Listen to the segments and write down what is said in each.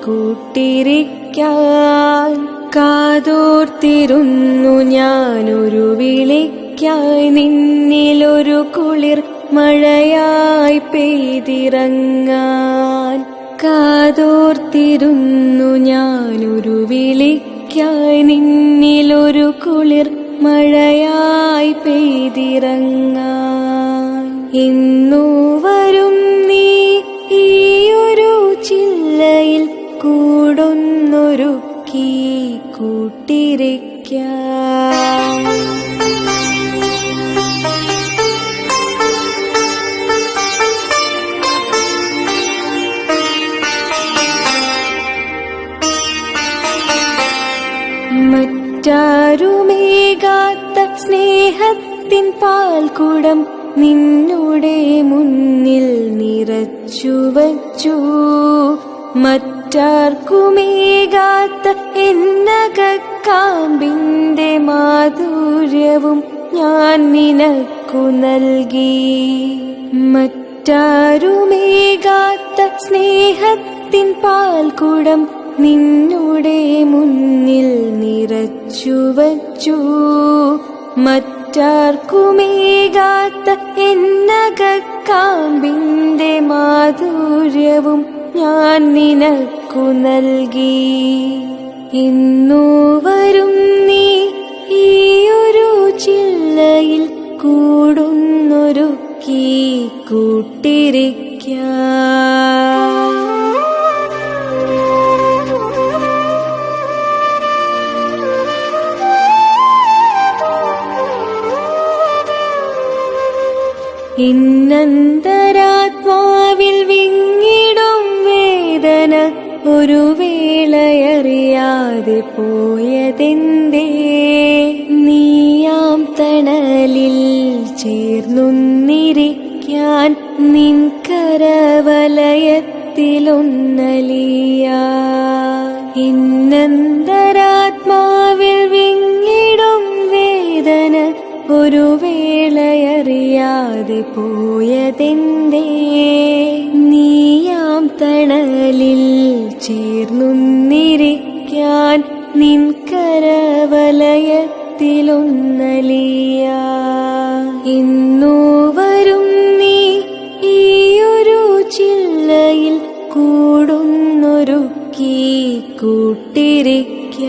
കൂട്ടിരിക്കാൻ കാതോർത്തിരുന്നു ഞാനൊരു വിളിക്കായി നിന്നിലൊരു കുളിർ മഴയായി പെയ്തിറങ്ങാൻ കാതോർത്തിരുന്നു ഞാനൊരു വിളിക്കായി നിന്നിലൊരു കുളിർ മഴയായി പെയ്തിറങ്ങാൻ ഇന്നു വരും നീ ഈയൊരു ചില്ലയിൽ കൂടൊന്നൊരുക്കി കൂട്ടിരിക്കാൻ മറ്റാരുമേകാത്ത സ്നേഹത്തിൻ പാൽക്കുടം നിന്നുടെ മുന്നിൽ നിറച്ചുവച്ചു മറ്റാർക്കുമേകാത്ത എന്നകക്കാമ്പിന്റെ മാധുര്യവും ഞാൻ നിനക്കു നൽകി മറ്റാരുമേകാത്ത സ്നേഹത്തിൻ പാൽക്കുടം നിന്നുടെ മുന്നിൽ നിറച്ചുവച്ചു മറ്റാർക്കുമേകാത്ത എന്നകക്കാമ്പിന്റെ മാധുര്യവും ഞാൻ നിനക്കു നൽകി ഇന്നു വരും നീ ഈയൊരു ചില്ലയിൽ കൂടൊന്നൊരുക്കി കൂട്ടിരിക്കാൻ ഇന്നന്തരാത്മാവിൽ വിങ്ങിടും വേദന ഒരു വേളയറിയാതെ പോയതെന്തേ നീയാം തണലിൽ ചേർന്നൊന്നിരിക്കാൻ നിൻ കരവലയത്തിലൊന്നലിയാൻ ഇന്നന്തരാത്മാവിൽ വിങ്ങിടും വേദന ഒരു വേളയറിയാതെ പോയതെന്തേ നീയാം തണലിൽ ചേർന്നൊന്നിരിക്കാൻ നിൻ കരവലയത്തിലൊന്നലിയാൻ ഇന്നു വരും നീ ഈയൊരു ചില്ലയിൽ കൂടൊന്നൊരുക്കി കൂട്ടിരിക്കാൻ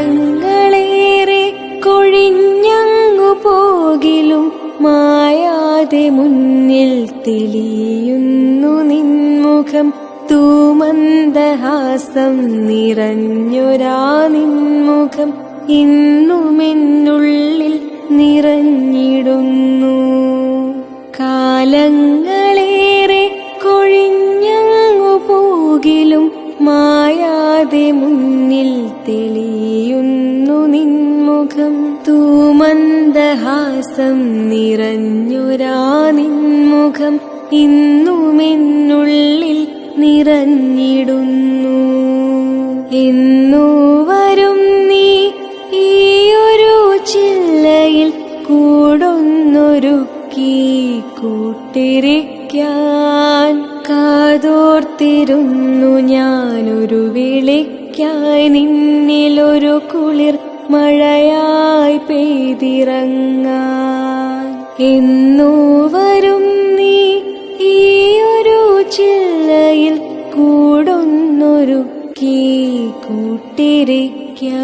കാലങ്ങളേറെ കൊഴിഞ്ഞങ്ങു പോകിലും മായാതെ മുന്നിൽ തെളിയുന്നു നിൻമുഖം തൂമന്ദഹാസം നിറഞ്ഞൊരാ നിൻമുഖം ഇന്നുമെന്നുള്ളിൽ നിറഞ്ഞിടുന്നു കാലങ്ങളേറെ കൊഴിഞ്ഞങ്ങു പോകിലും മായാതെ മുന്നിൽ തെളിയുന്നു നിൻമുഖം തൂമന്ദഹാസം നിറഞ്ഞൊരാ നിൻമുഖം ഇന്നുമെന്നുള്ളിൽ നിറഞ്ഞിടുന്നു എന്നു വരും നീ ഈയൊരു ചില്ലയിൽ കൂടൊന്നൊരുക്കി കൂട്ടിരിക്കാൻ കാതോർത്തിരുന്നു ഞാനൊരു വിളിക്കായി നിന്നിലൊരു കുളിർ മഴയായി പെയ്തിറങ്ങാൻ എന്നു വരും നീ ഈയൊരു ചില്ലയിൽ കൂടൊന്നൊരുക്കി കൂട്ടിരിക്കാൻ